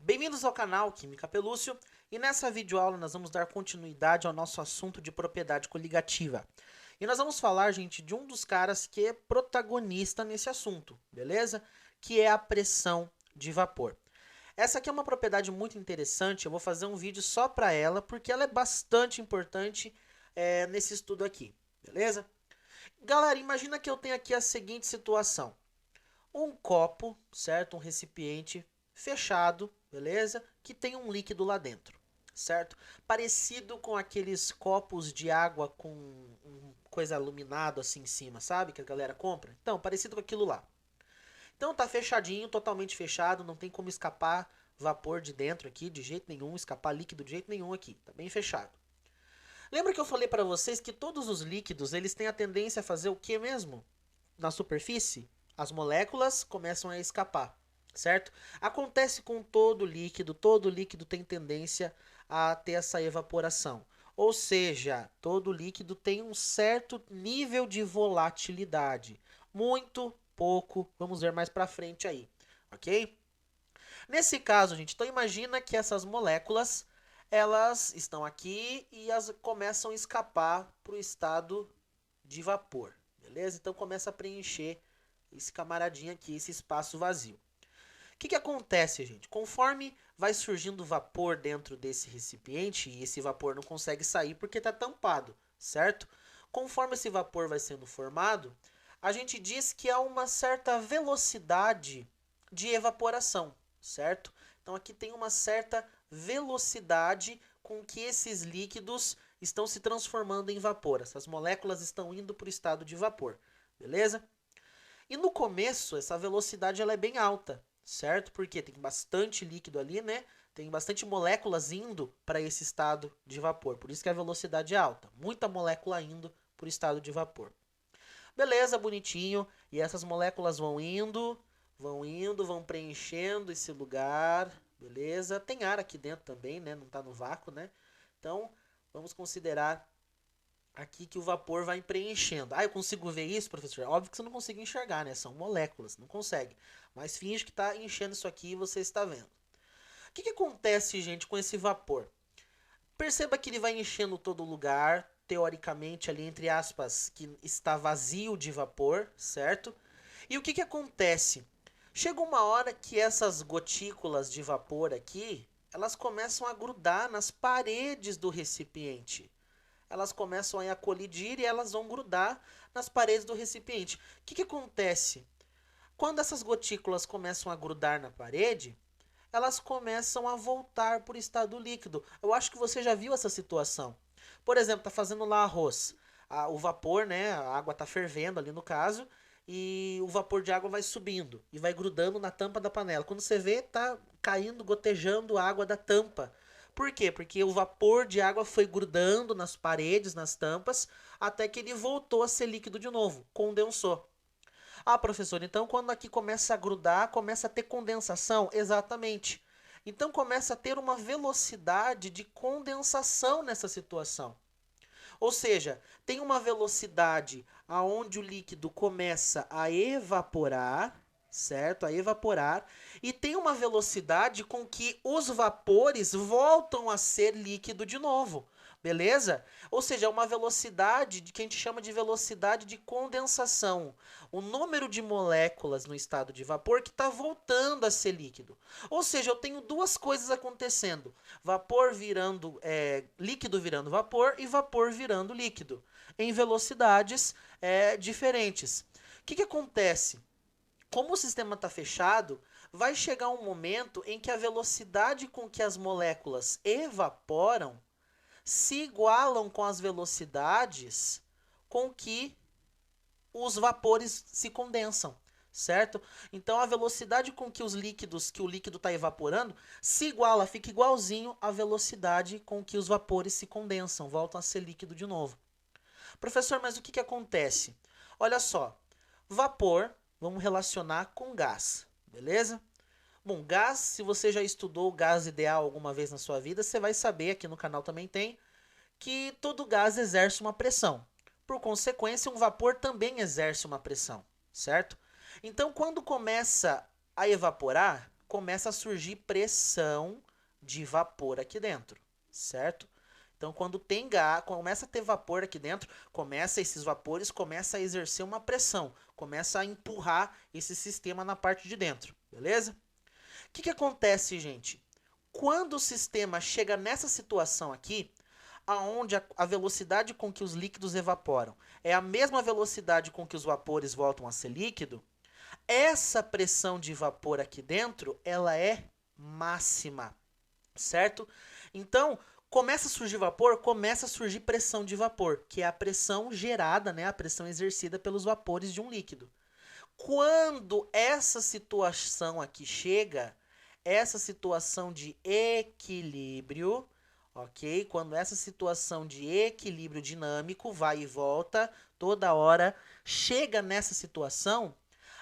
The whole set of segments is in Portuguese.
Bem-vindos ao canal Química Pelúcio e nessa videoaula nós vamos dar continuidade ao nosso assunto de propriedade coligativa. E nós vamos falar, gente, de um dos caras que é protagonista nesse assunto, beleza? Que é a pressão de vapor. Essa aqui é uma propriedade muito interessante, eu vou fazer um vídeo só para ela, porque ela é bastante importante nesse estudo aqui, beleza? Galera, imagina que eu tenho aqui a seguinte situação. Um copo, certo? Um recipiente fechado, beleza? Que tem um líquido lá dentro, certo? Parecido com aqueles copos de água com coisa iluminado assim em cima, sabe? Que a galera compra. Então, parecido com aquilo lá. Então tá fechadinho, totalmente fechado, não tem como escapar vapor de dentro aqui de jeito nenhum, escapar líquido de jeito nenhum aqui, tá bem fechado. Lembra que eu falei para vocês que todos os líquidos, eles têm a tendência a fazer o que mesmo? Na superfície? As moléculas começam a escapar, certo? Acontece com todo líquido tem tendência a ter essa evaporação. Ou seja, todo líquido tem um certo nível de volatilidade. Muito, pouco, vamos ver mais pra frente aí, ok? Nesse caso, gente, então imagina que essas moléculas, elas estão aqui e elas começam a escapar para o estado de vapor, beleza? Então começa a preencher esse camaradinho aqui, esse espaço vazio. O que acontece, gente? Conforme vai surgindo vapor dentro desse recipiente, e esse vapor não consegue sair porque está tampado, certo? Conforme esse vapor vai sendo formado, a gente diz que há uma certa velocidade de evaporação, certo? Então aqui tem uma certa velocidade com que esses líquidos estão se transformando em vapor. Essas moléculas estão indo para o estado de vapor, beleza? E no começo, essa velocidade ela é bem alta, certo? Porque tem bastante líquido ali, né? Tem bastante moléculas indo para esse estado de vapor. Por isso que a velocidade é alta. Muita molécula indo para o estado de vapor. Beleza, bonitinho. E essas moléculas vão preenchendo esse lugar. Beleza? Tem ar aqui dentro também, né? Não está no vácuo, né? Então, vamos considerar aqui que o vapor vai preenchendo. Ah, eu consigo ver isso, professor? Óbvio que você não consegue enxergar, né? São moléculas, não consegue. Mas finge que está enchendo isso aqui e você está vendo. O que acontece, gente, com esse vapor? Perceba que ele vai enchendo todo lugar, teoricamente ali, entre aspas, que está vazio de vapor, certo? E o que acontece? Chega uma hora que essas gotículas de vapor aqui, elas começam a grudar nas paredes do recipiente. Elas começam a colidir e elas vão grudar nas paredes do recipiente. O que acontece? Quando essas gotículas começam a grudar na parede, elas começam a voltar para o estado líquido. Eu acho que você já viu essa situação. Por exemplo, tá fazendo lá arroz. O vapor, né? A água tá fervendo ali no caso. E o vapor de água vai subindo e vai grudando na tampa da panela. Quando você vê, tá caindo, gotejando água da tampa. Por quê? Porque o vapor de água foi grudando nas paredes, nas tampas, até que ele voltou a ser líquido de novo, condensou. Ah, professor, então quando aqui começa a grudar, começa a ter condensação? Exatamente. Então começa a ter uma velocidade de condensação nessa situação. Ou seja, tem uma velocidade aonde o líquido começa a evaporar, certo? A evaporar, e tem uma velocidade com que os vapores voltam a ser líquido de novo. Beleza? Ou seja, é uma velocidade que a gente chama de velocidade de condensação. O número de moléculas no estado de vapor que está voltando a ser líquido. Ou seja, eu tenho duas coisas acontecendo: vapor virando líquido virando vapor e vapor virando líquido, em velocidades diferentes. O que acontece? Como o sistema está fechado, vai chegar um momento em que a velocidade com que as moléculas evaporam se igualam com as velocidades com que os vapores se condensam, certo? Então a velocidade com que o líquido está evaporando se iguala, fica igualzinho à velocidade com que os vapores se condensam, voltam a ser líquido de novo. Professor, mas o que acontece? Olha só, vapor, vamos relacionar com gás, beleza? Bom, gás, se você já estudou o gás ideal alguma vez na sua vida, você vai saber, aqui no canal também tem, que todo gás exerce uma pressão. Por consequência, um vapor também exerce uma pressão, certo? Então, quando começa a evaporar, começa a surgir pressão de vapor aqui dentro, certo? Então, quando tem gás, começa a ter vapor aqui dentro, esses vapores começam a exercer uma pressão, começa a empurrar esse sistema na parte de dentro, beleza? O que acontece, gente? Quando o sistema chega nessa situação aqui, aonde a velocidade com que os líquidos evaporam é a mesma velocidade com que os vapores voltam a ser líquido, essa pressão de vapor aqui dentro, ela é máxima, certo? Então, começa a surgir vapor, começa a surgir pressão de vapor, que é a pressão gerada, né, a pressão exercida pelos vapores de um líquido. Quando essa situação aqui chega, essa situação de equilíbrio, ok? Quando essa situação de equilíbrio dinâmico vai e volta toda hora, chega nessa situação,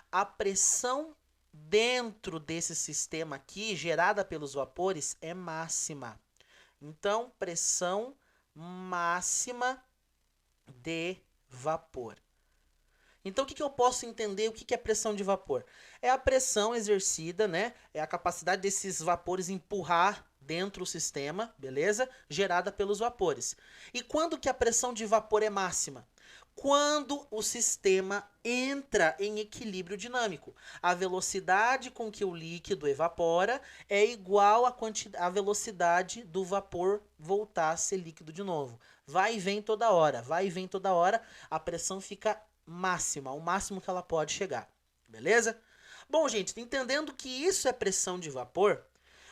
a pressão dentro desse sistema aqui, gerada pelos vapores, é máxima. Então, pressão máxima de vapor. Então, o que eu posso entender? O que é pressão de vapor? É a pressão exercida, né? É a capacidade desses vapores empurrar dentro do sistema, beleza? Gerada pelos vapores. E quando que a pressão de vapor é máxima? Quando o sistema entra em equilíbrio dinâmico. A velocidade com que o líquido evapora é igual à velocidade do vapor voltar a ser líquido de novo. Vai e vem toda hora, vai e vem toda hora, a pressão fica máxima, o máximo que ela pode chegar. Beleza? Bom, gente, entendendo que isso é pressão de vapor,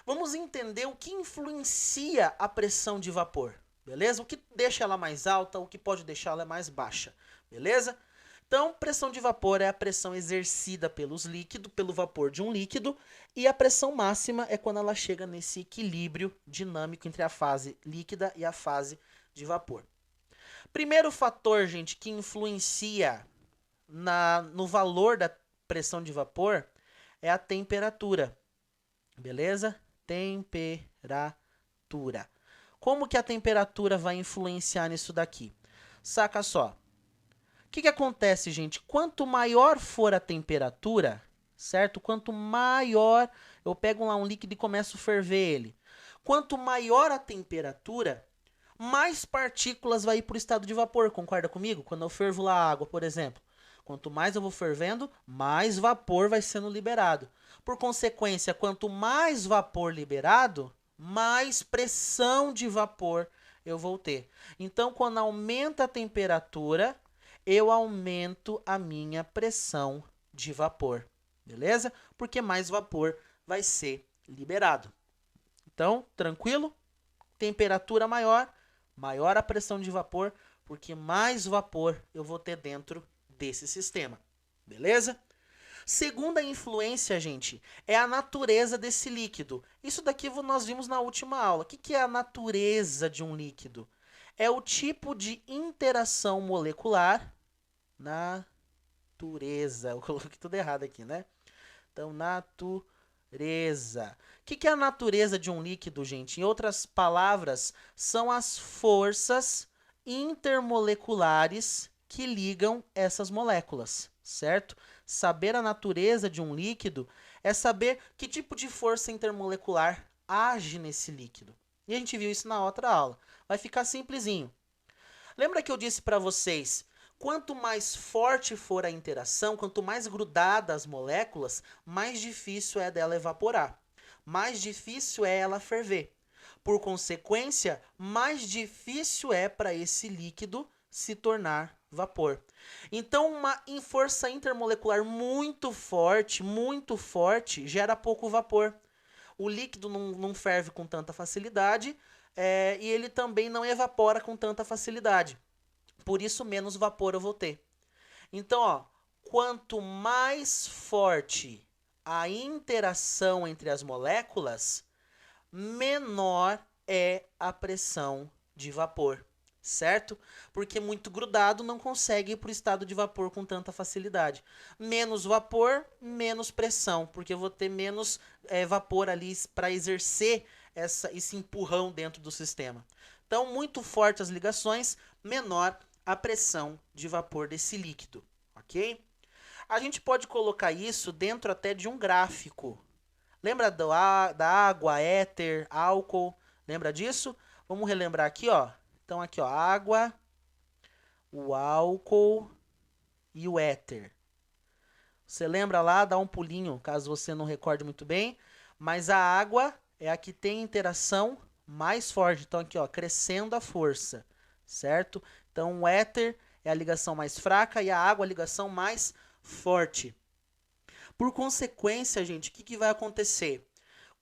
vamos entender o que influencia a pressão de vapor. Beleza? O que deixa ela mais alta, o que pode deixá-la mais baixa. Beleza? Então, pressão de vapor é a pressão exercida pelo vapor de um líquido, e a pressão máxima é quando ela chega nesse equilíbrio dinâmico entre a fase líquida e a fase de vapor. Primeiro fator, gente, que influencia no valor da pressão de vapor é a temperatura. Beleza? Temperatura. Como que a temperatura vai influenciar nisso daqui? Saca só. O que acontece, gente? Quanto maior for a temperatura, certo? Quanto maior... Eu pego lá um líquido e começo a ferver ele. Quanto maior a temperatura, mais partículas vai ir para o estado de vapor. Concorda comigo? Quando eu fervo lá a água, por exemplo. Quanto mais eu vou fervendo, mais vapor vai sendo liberado. Por consequência, quanto mais vapor liberado, mais pressão de vapor eu vou ter. Então, quando aumenta a temperatura, eu aumento a minha pressão de vapor. Beleza? Porque mais vapor vai ser liberado. Então, tranquilo? Temperatura maior, maior a pressão de vapor, porque mais vapor eu vou ter dentro desse sistema. Beleza? Segunda influência, gente, é a natureza desse líquido. Isso daqui nós vimos na última aula. O que é a natureza de um líquido? É o tipo de interação molecular. Natureza. Eu coloquei tudo errado aqui, né? Então, natureza. O que é a natureza de um líquido, gente? Em outras palavras, são as forças intermoleculares que ligam essas moléculas, certo? Saber a natureza de um líquido é saber que tipo de força intermolecular age nesse líquido. E a gente viu isso na outra aula. Vai ficar simplesinho. Lembra que eu disse para vocês, quanto mais forte for a interação, quanto mais grudada as moléculas, mais difícil é dela evaporar. Mais difícil é ela ferver. Por consequência, mais difícil é para esse líquido se tornar vapor. Então, uma força intermolecular muito forte, gera pouco vapor. O líquido não ferve com tanta facilidade e ele também não evapora com tanta facilidade. Por isso, menos vapor eu vou ter. Então, ó, quanto mais forte a interação entre as moléculas, menor é a pressão de vapor, certo? Porque muito grudado não consegue ir para o estado de vapor com tanta facilidade. Menos vapor, menos pressão, porque eu vou ter menos vapor ali para exercer esse empurrão dentro do sistema. Então, muito fortes as ligações, menor a pressão de vapor desse líquido, ok? A gente pode colocar isso dentro até de um gráfico. Lembra da água, éter, álcool? Lembra disso? Vamos relembrar aqui, ó. Então aqui, ó, água, o álcool e o éter. Você lembra lá, dá um pulinho, caso você não recorde muito bem. Mas a água é a que tem interação mais forte. Então aqui, ó, crescendo a força, certo? Então o éter é a ligação mais fraca e a água a ligação mais forte. Por consequência, gente, o que vai acontecer?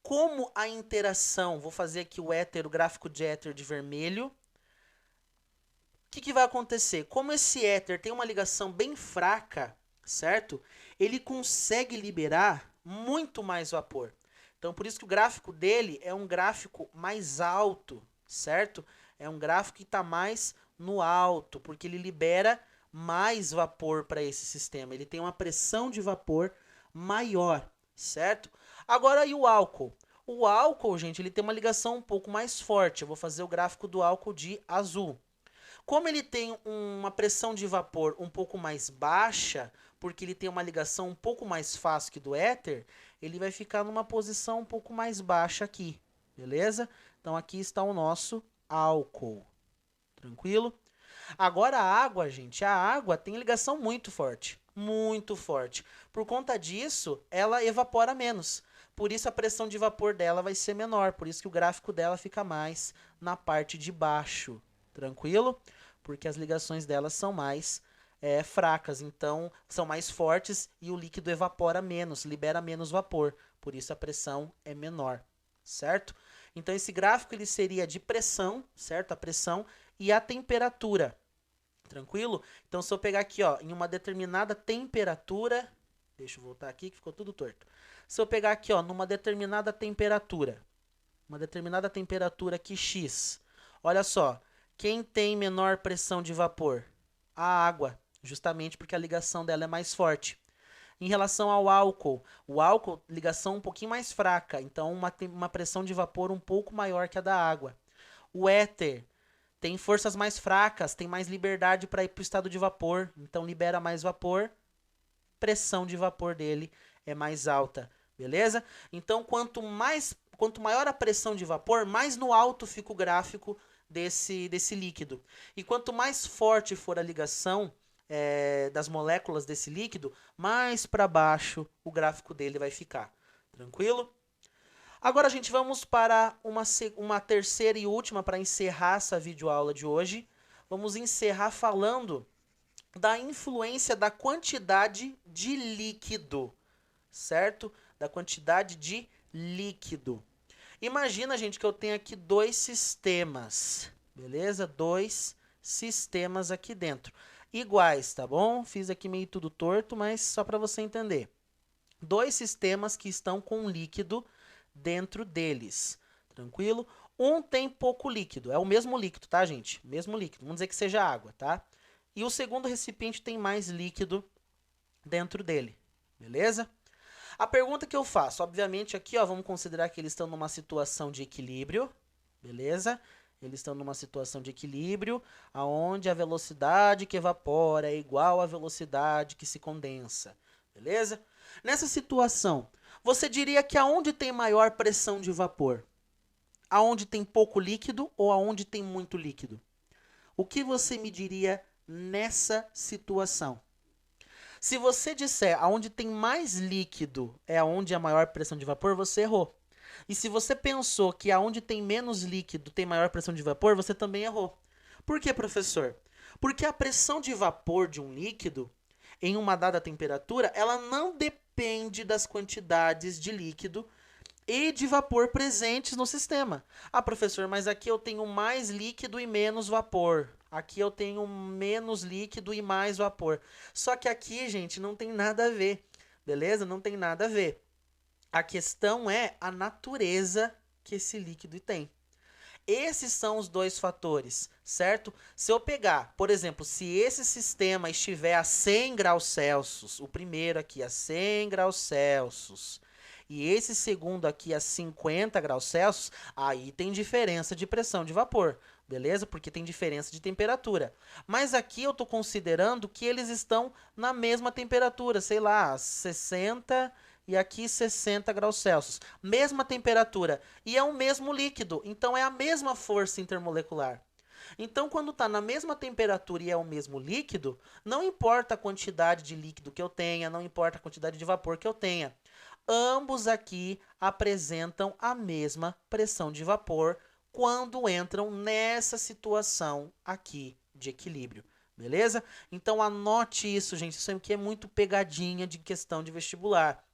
Como a interação, vou fazer aqui o éter, o gráfico de éter de vermelho. O que vai acontecer? Como esse éter tem uma ligação bem fraca, certo? Ele consegue liberar muito mais vapor. Então, por isso que o gráfico dele é um gráfico mais alto, certo? É um gráfico que está mais no alto, porque ele libera mais vapor para esse sistema. Ele tem uma pressão de vapor maior, certo? Agora, e o álcool? O álcool, gente, ele tem uma ligação um pouco mais forte. Eu vou fazer o gráfico do álcool de azul. Como ele tem uma pressão de vapor um pouco mais baixa, porque ele tem uma ligação um pouco mais fácil que do éter, ele vai ficar numa posição um pouco mais baixa aqui, beleza? Então aqui está o nosso álcool, tranquilo? Agora a água, gente, a água tem ligação muito forte, muito forte. Por conta disso, ela evapora menos. Por isso a pressão de vapor dela vai ser menor, por isso que o gráfico dela fica mais na parte de baixo, tranquilo? Porque as ligações delas são mais fracas, então são mais fortes e o líquido evapora menos, libera menos vapor, por isso a pressão é menor, certo? Então esse gráfico ele seria de pressão, certo? A pressão e a temperatura, tranquilo? Então se eu pegar aqui, ó, em uma determinada temperatura, deixa eu voltar aqui que ficou tudo torto. Se eu pegar aqui, ó, numa determinada temperatura, aqui X, olha só, quem tem menor pressão de vapor? A água, justamente porque a ligação dela é mais forte. Em relação ao álcool, o álcool, ligação um pouquinho mais fraca, então uma pressão de vapor um pouco maior que a da água. O éter tem forças mais fracas, tem mais liberdade para ir para o estado de vapor, então libera mais vapor, pressão de vapor dele é mais alta, beleza? Então quanto maior a pressão de vapor, mais no alto fica o gráfico desse líquido. E quanto mais forte for a ligação das moléculas desse líquido, mais para baixo o gráfico dele vai ficar. Tranquilo? Agora, gente, vamos para uma terceira e última para encerrar essa videoaula de hoje. Vamos encerrar falando da influência da quantidade de líquido, certo? Da quantidade de líquido. Imagina, gente, que eu tenho aqui dois sistemas, beleza? Dois sistemas aqui dentro. Iguais, tá bom? Fiz aqui meio tudo torto, mas só para você entender. Dois sistemas que estão com líquido dentro deles, tranquilo? Um tem pouco líquido, é o mesmo líquido, tá, gente? Mesmo líquido, vamos dizer que seja água, tá? E o segundo recipiente tem mais líquido dentro dele, beleza? A pergunta que eu faço, obviamente aqui, ó, vamos considerar que eles estão numa situação de equilíbrio, beleza? Eles estão numa situação de equilíbrio, onde a velocidade que evapora é igual à velocidade que se condensa, beleza? Nessa situação, você diria que aonde tem maior pressão de vapor? Aonde tem pouco líquido ou aonde tem muito líquido? O que você me diria nessa situação? Se você disser aonde tem mais líquido é aonde a maior pressão de vapor, você errou. E se você pensou que aonde tem menos líquido tem maior pressão de vapor, você também errou. Por que, professor? Porque a pressão de vapor de um líquido em uma dada temperatura, ela não depende das quantidades de líquido e de vapor presentes no sistema. Ah, professor, mas aqui eu tenho mais líquido e menos vapor. Aqui eu tenho menos líquido e mais vapor. Só que aqui, gente, não tem nada a ver, beleza? Não tem nada a ver. A questão é a natureza que esse líquido tem. Esses são os dois fatores, certo? Se eu pegar, por exemplo, se esse sistema estiver a 100 graus Celsius, o primeiro aqui a 100 graus Celsius, e esse segundo aqui a 50 graus Celsius, aí tem diferença de pressão de vapor, beleza? Porque tem diferença de temperatura. Mas aqui eu estou considerando que eles estão na mesma temperatura, sei lá, 60 e aqui 60 graus Celsius. Mesma temperatura e é o mesmo líquido, então é a mesma força intermolecular. Então, quando está na mesma temperatura e é o mesmo líquido, não importa a quantidade de líquido que eu tenha, não importa a quantidade de vapor que eu tenha. Ambos aqui apresentam a mesma pressão de vapor quando entram nessa situação aqui de equilíbrio. Beleza? Então anote isso, gente. Isso aqui é muito pegadinha de questão de vestibular.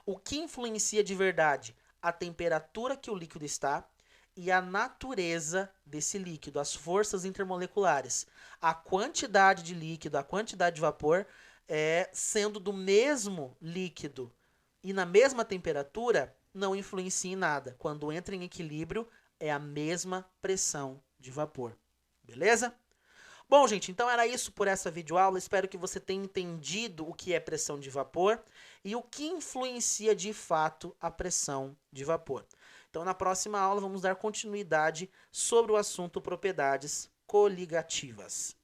O que influencia de verdade? A temperatura que o líquido está e a natureza desse líquido, as forças intermoleculares. A quantidade de líquido, a quantidade de vapor, sendo do mesmo líquido e na mesma temperatura, não influencia em nada. Quando entra em equilíbrio, é a mesma pressão de vapor. Beleza? Bom, gente, então era isso por essa videoaula. Espero que você tenha entendido o que é pressão de vapor e o que influencia de fato a pressão de vapor. Então, na próxima aula, vamos dar continuidade sobre o assunto propriedades coligativas.